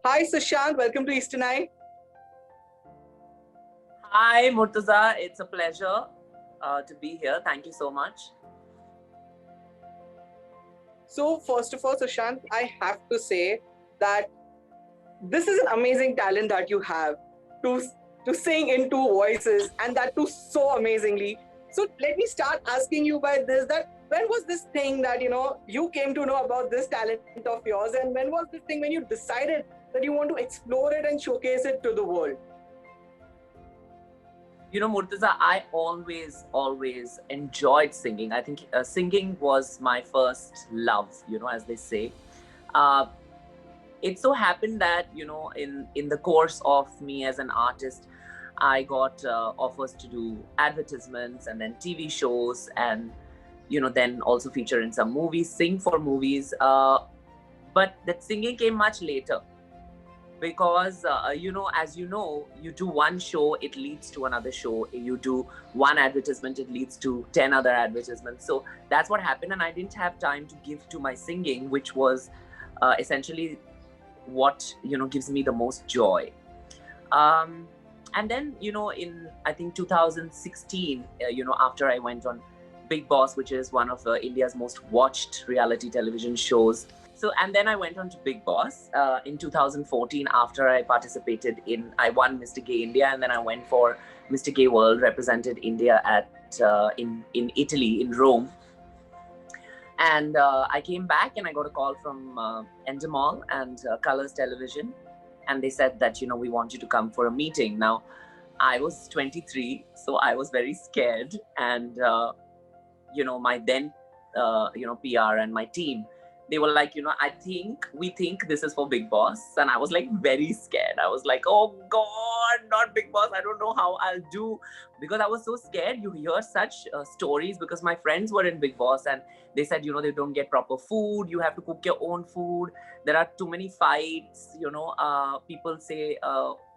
Hi, Sushant. Welcome to Eastern Eye. Hi, Murtaza. It's a pleasure to be here. Thank you so much. So, first of all, Sushant, I have to say that this is an amazing talent that you have to to sing in two voices, and that too so amazingly. So, let me start asking you by this: that when was this thing that you came to know about this talent of yours, and when was this thing when you decided that you want to explore it and showcase it to the world? Murtaza, I always enjoyed singing. I think singing was my first love, as they say. Uh, it so happened that, in the course of me as an artist, I got offers to do advertisements and then TV shows and, then also feature in some movies, sing for movies. But that singing came much later because as you do one show, it leads to another show. You do one advertisement, it leads to 10 other advertisements. So that's what happened, and I didn't have time to give to my singing, which was essentially what gives me the most joy. And then in I think 2016, after I went on Bigg Boss, which is one of India's most watched reality television shows. So, and then I went on to Bigg Boss in 2014 after I won Mr. Gay India, and then I went for Mr. Gay World, represented India in Italy, in Rome. And I came back and I got a call from Endemol and Colors Television, and they said that we want you to come for a meeting. Now, I was 23, so I was very scared, and my then PR and my team, they were like, we think this is for Bigg Boss. And I was like very scared. I was like, oh God, not Bigg Boss. I don't know how I'll do, because I was so scared. You hear such stories, because my friends were in Bigg Boss and they said, they don't get proper food. You have to cook your own food. There are too many fights, people say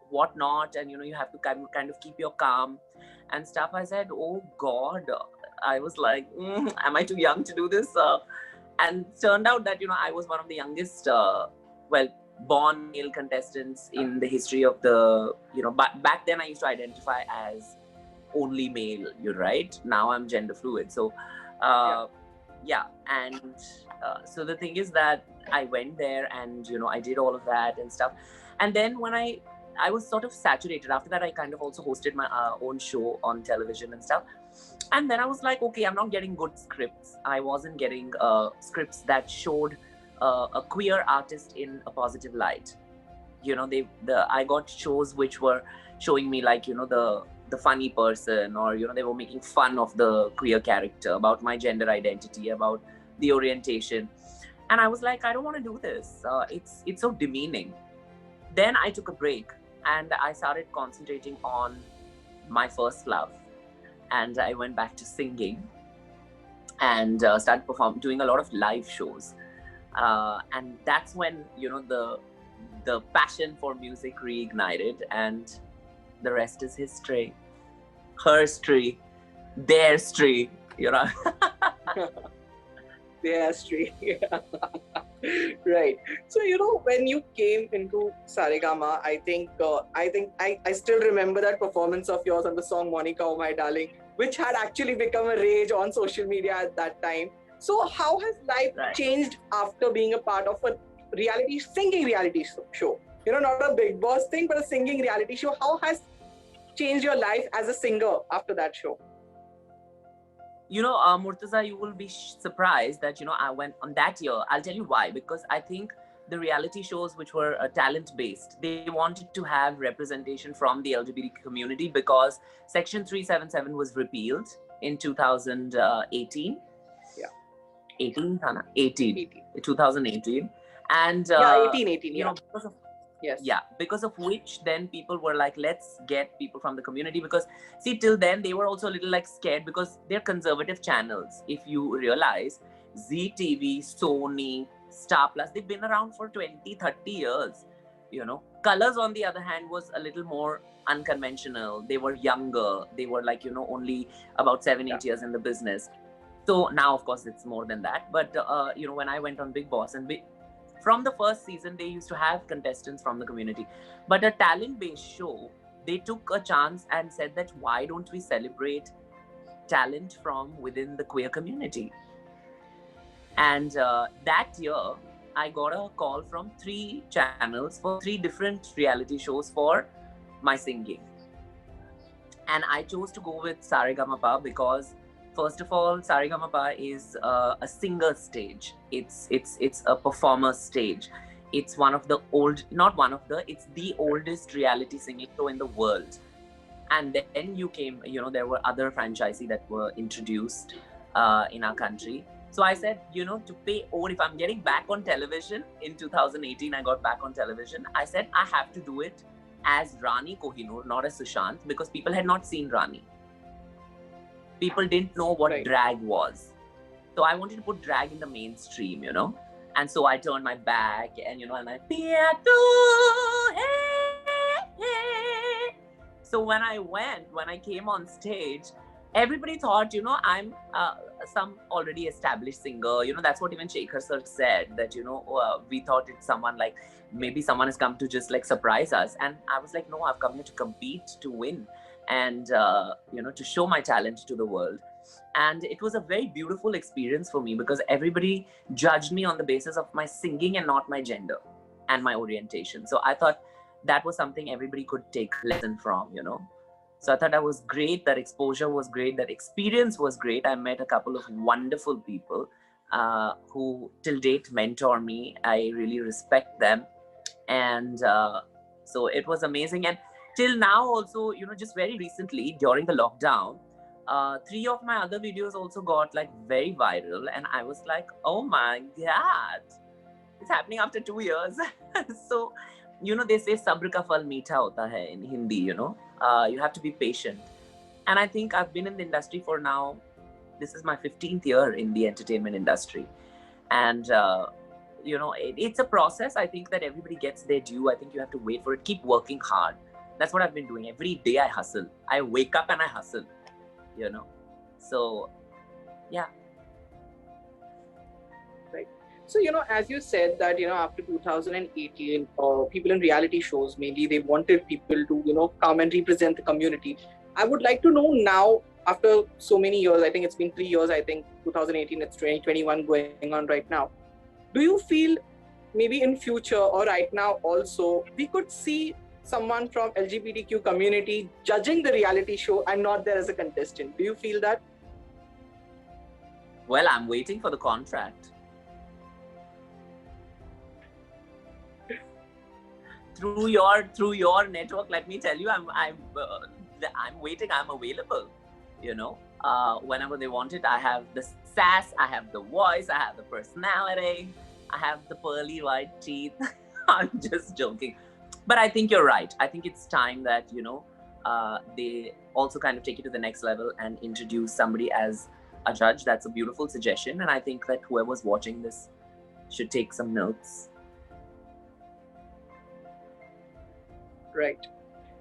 what not. And, you have to kind of keep your calm and stuff. I said, oh God, I was like, am I too young to do this? And turned out that I was one of the youngest born male contestants in the history of the back then I used to identify as only male. You're right, now I'm gender fluid. So and so the thing is that I went there and I did all of that and stuff. And then when I was sort of saturated. After that, I kind of also hosted my own show on television and stuff. And then I was like, okay, I'm not getting good scripts. I wasn't getting scripts that showed a queer artist in a positive light. I got shows which were showing me like, the funny person, or, they were making fun of the queer character, about my gender identity, about the orientation. And I was like, I don't want to do this. It's so demeaning. Then I took a break and I started concentrating on my first love. And I went back to singing and started doing a lot of live shows. And that's when, the passion for music reignited, and the rest is history. Her story, their story, Their story. Right. So when you came into Saregama, I still remember that performance of yours on the song "Monica, Oh My Darling," which had actually become a rage on social media at that time. So how has life changed after being a part of a singing reality show? Not a Bigg Boss thing, but a singing reality show. How has changed your life as a singer after that show? Murtaza, you will be surprised that, I went on that year. I'll tell you why. Because I think the reality shows which were talent-based, they wanted to have representation from the LGBT community, because Section 377 was repealed in 2018. Yeah. 18. 2018. And, 18. because of yes. Yeah, because of which then people were like, let's get people from the community. Because see, till then they were also a little like scared, because they're conservative channels. If you realize, ZTV, Sony, Star Plus, they've been around for 20, 30 years. Colors, on the other hand, was a little more unconventional. They were younger. They were like, only about 7-8 years in the business. So now, of course, it's more than that. But, when I went on Bigg Boss, and From the first season, they used to have contestants from the community. But a talent-based show, they took a chance and said that why don't we celebrate talent from within the queer community? And that year, I got a call from 3 channels for 3 different reality shows for my singing. And I chose to go with Saregamapa because, first of all, Saregamapa is a singer stage. It's a performer stage. It's one of the not one of the, it's the oldest reality singing show in the world. And then you came, there were other franchisees that were introduced in our country. So I said, to pay if I'm getting back on television in 2018, I got back on television. I said, I have to do it as Rani Kohinoor, not as Sushant, because people had not seen Rani. People didn't know what drag was. So I wanted to put drag in the mainstream, And so I turned my back and, and I, so when I came on stage, everybody thought, I'm some already established singer. That's what even Shekhar sir said, that, we thought it's someone like, maybe someone has come to just like surprise us. And I was like, no, I've come here to compete, to win, and, to show my talent to the world. And it was a very beautiful experience for me because everybody judged me on the basis of my singing and not my gender and my orientation. So I thought that was something everybody could take lesson from, So I thought that was great. That exposure was great. That experience was great. I met a couple of wonderful people who till date mentor me. I really respect them. And so it was amazing. And till now also, just very recently during the lockdown, 3 of my other videos also got like very viral. And I was like, oh my God, it's happening after 2 years. So, they say sabr ka phal meetha hota hai in Hindi, you have to be patient. And I think I've been in the industry for now, this is my 15th year in the entertainment industry. And, it's a process. I think that everybody gets their due. I think you have to wait for it. Keep working hard. That's what I've been doing. Every day I hustle. I wake up and I hustle, So, yeah. Right. So, as you said that, after 2018, people in reality shows, mainly they wanted people to, come and represent the community. I would like to know now, after so many years, I think it's been 3 years, I think 2018, it's 2021 going on right now. Do you feel maybe in future or right now also, we could see someone from LGBTQ community judging the reality show and not there as a contestant? Do you feel that? Well, I'm waiting for the contract. Through your network, let me tell you, I'm waiting. I'm available. Whenever they want it, I have the sass, I have the voice, I have the personality, I have the pearly white teeth. I'm just joking, but I think you're right. I think it's time that they also kind of take it to the next level and introduce somebody as a judge. That's a beautiful suggestion, and I think that whoever's watching this should take some notes. Right.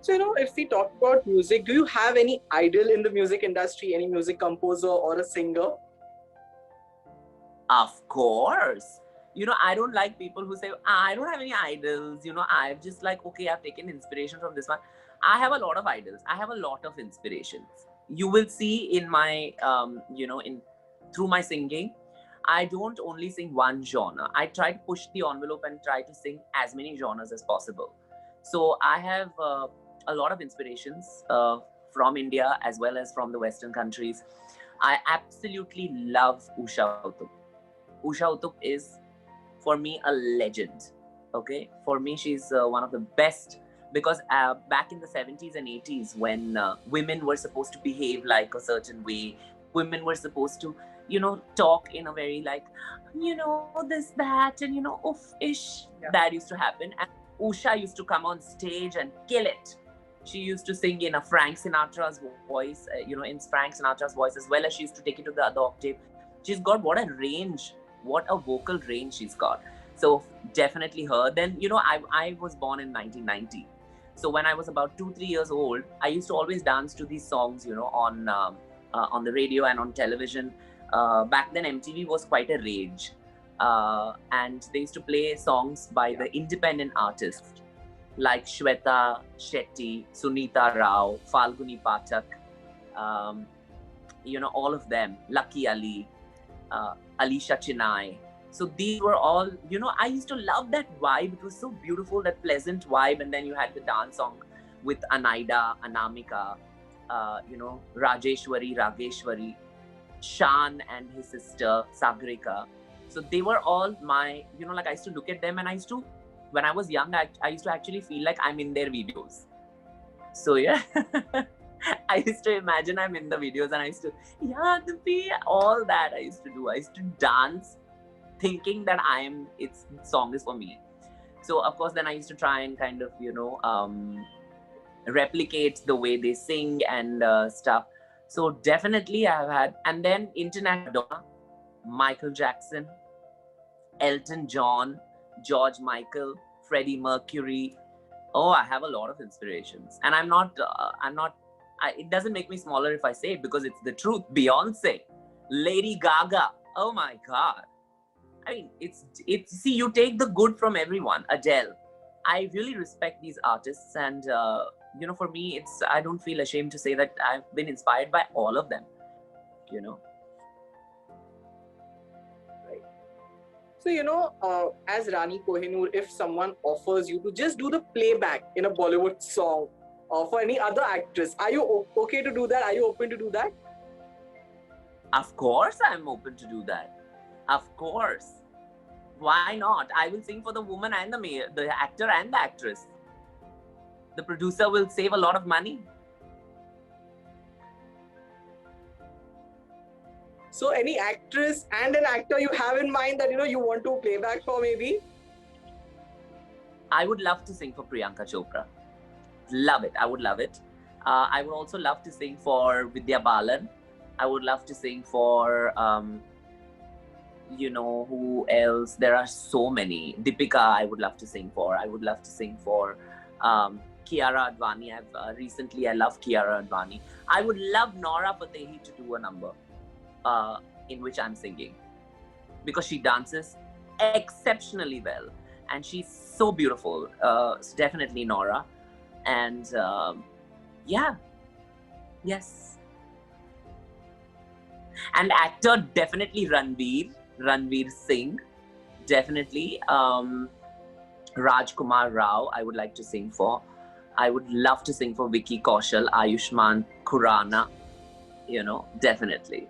So, if we talk about music, do you have any idol in the music industry, any music composer or a singer? Of course. I don't like people who say, I don't have any idols. I've just like, okay, I've taken inspiration from this one. I have a lot of idols. I have a lot of inspirations. You will see in my, through my singing, I don't only sing one genre. I try to push the envelope and try to sing as many genres as possible. So I have a lot of inspirations from India as well as from the Western countries. I absolutely love Usha Uttup. Usha Uttup is, for me, a legend. Okay, for me, she's one of the best, because back in the 70s and 80s, when women were supposed to behave like a certain way, women were supposed to, talk in a very like, this, that, and oof-ish. Yeah. That used to happen. And Usha used to come on stage and kill it. She used to sing in a Frank Sinatra's voice, in Frank Sinatra's voice, as well as she used to take it to the other octave. She's got what a range, what a vocal range she's got. So definitely her. Then, I was born in 1990. So when I was about 2-3 years old, I used to always dance to these songs, on the radio and on television. Back then, MTV was quite a rage. and they used to play songs by the independent artists like Shweta Shetty, Sunita Rao, Falguni Pathak, um, all of them, Lucky Ali, Alisha Chinay. So these were all, I used to love that vibe. It was so beautiful, that pleasant vibe. And then you had the dance song with Anaida, Anamika, Rajeshwari, Rageshwari, Shan and his sister, Sagrika. So they were all my, like I used to look at them, and when I was young, I used to actually feel like I'm in their videos. So yeah, I used to imagine I'm in the videos, and I used to, all that I used to do. I used to dance thinking that its song is for me. So of course, then I used to try and kind of, replicate the way they sing and stuff. So definitely I've had, and then international Madonna, Michael Jackson, Elton John, George Michael, Freddie Mercury. Oh, I have a lot of inspirations, and it doesn't make me smaller if I say it, because it's the truth. Beyonce, Lady Gaga. Oh my God. I mean, see, you take the good from everyone. Adele. I really respect these artists, and for me, I don't feel ashamed to say that I've been inspired by all of them. Right. So, as Rani Kohinoor, if someone offers you to just do the playback in a Bollywood song for any other actress, are you okay to do that? Are you open to do that? Of course, I'm open to do that. Of course. Why not? I will sing for the woman and the actor and the actress. The producer will save a lot of money. So any actress and an actor you have in mind that you want to play back for, maybe? I would love to sing for Priyanka Chopra. Love it. I would love it. I would also love to sing for Vidya Balan. I would love to sing for who else? There are so many. Deepika, I would love to sing for. I would love to sing for Kiara Advani. Recently I love Kiara Advani. I would love Nora Fatehi to do a number in which I'm singing, because she dances exceptionally well and she's so beautiful. It's definitely Nora. And yes. And actor, definitely Ranveer Singh, definitely. Rajkumar Rao, I would like to sing for. I would love to sing for Vicky Kaushal, Ayushmann Khurrana, definitely.